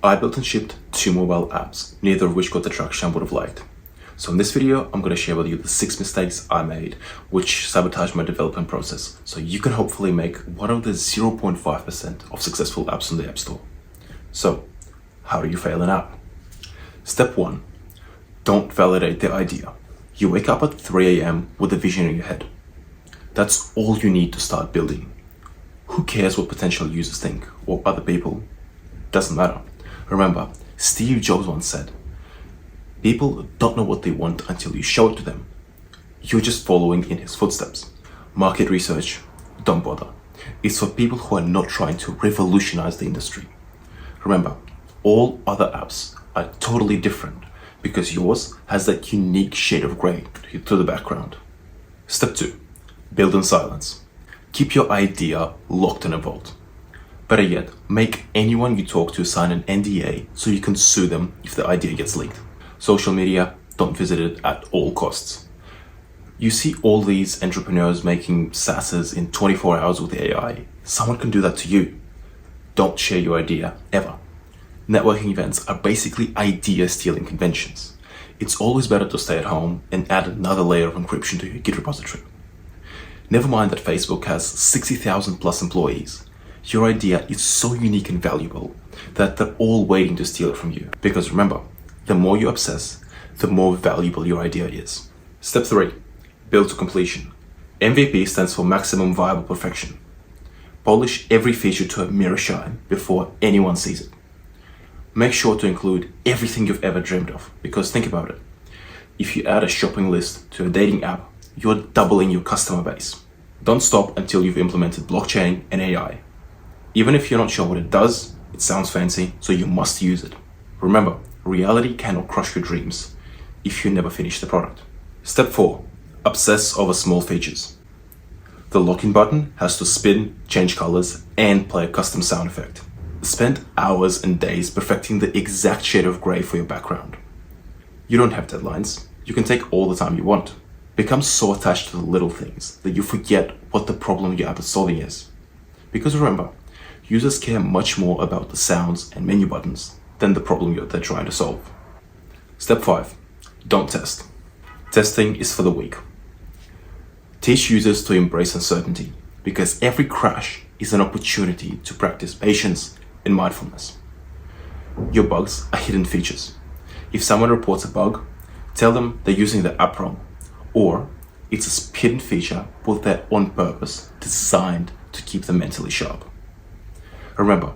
I built and shipped 2 mobile apps, neither of which got the traction I would have liked. So in this video, I'm going to share with you the 6 mistakes I made which sabotaged my development process, so you can hopefully make one of the 0.5% of successful apps on the App Store. So, how do you fail an app? Step 1. Don't validate the idea. You wake up at 3 a.m. with a vision in your head. That's all you need to start building. Who cares what potential users think or other people? Doesn't matter. Remember, Steve Jobs once said, "People don't know what they want until you show it to them." You're just following in his footsteps. Market research, don't bother. It's for people who are not trying to revolutionize the industry. Remember, all other apps are totally different because yours has that unique shade of gray to the background. Step 2. Build in silence. Keep your idea locked in a vault. Better yet, make anyone you talk to sign an NDA so you can sue them if the idea gets leaked. Social media, don't visit it at all costs. You see all these entrepreneurs making SaaSes in 24 hours with AI. Someone can do that to you. Don't share your idea, ever. Networking events are basically idea stealing conventions. It's always better to stay at home and add another layer of encryption to your Git repository. Never mind that Facebook has 60,000 plus employees. Your idea is so unique and valuable that they're all waiting to steal it from you. Because remember, the more you obsess, the more valuable your idea is. Step 3. Build to completion. MVP stands for maximum viable perfection. Polish every feature to a mirror shine before anyone sees it. Make sure to include everything you've ever dreamed of, because think about it. If you add a shopping list to a dating app, you're doubling your customer base. Don't stop until you've implemented blockchain and AI. Even if you're not sure what it does, it sounds fancy, so you must use it. Remember, reality cannot crush your dreams if you never finish the product. Step 4. Obsess over small features. The lock-in button has to spin, change colors, and play a custom sound effect. Spend hours and days perfecting the exact shade of gray for your background. You don't have deadlines. You can take all the time you want. Become so attached to the little things that you forget what the problem your app is solving is. Because remember, users care much more about the sounds and menu buttons than the problem they're trying to solve. Step 5. Don't test. Testing is for the weak. Teach users to embrace uncertainty, because every crash is an opportunity to practice patience and mindfulness. Your bugs are hidden features. If someone reports a bug, tell them they're using the app wrong, or it's a hidden feature built there on purpose, designed to keep them mentally sharp. Remember,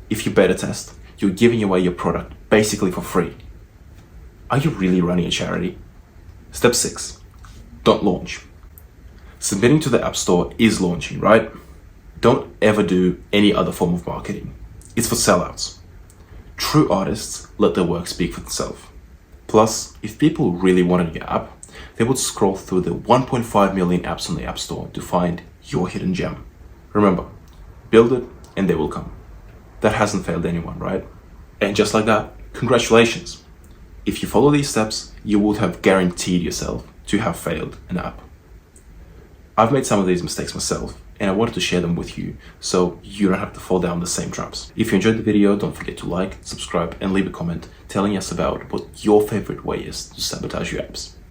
if you beta test, you're giving away your product basically for free. Are you really running a charity? Step 6. Don't launch. Submitting to the App Store is launching, right? Don't ever do any other form of marketing. It's for sellouts. True artists let their work speak for itself. Plus, if people really wanted your app, they would scroll through the 1.5 million apps on the App Store to find your hidden gem. Remember, build it and they will come. That hasn't failed anyone, right? And just like that, congratulations. If you follow these steps, you would have guaranteed yourself to have failed an app. I've made some of these mistakes myself, and I wanted to share them with you so you don't have to fall down the same traps. If you enjoyed the video, don't forget to like, subscribe, and leave a comment telling us about what your favorite way is to sabotage your apps.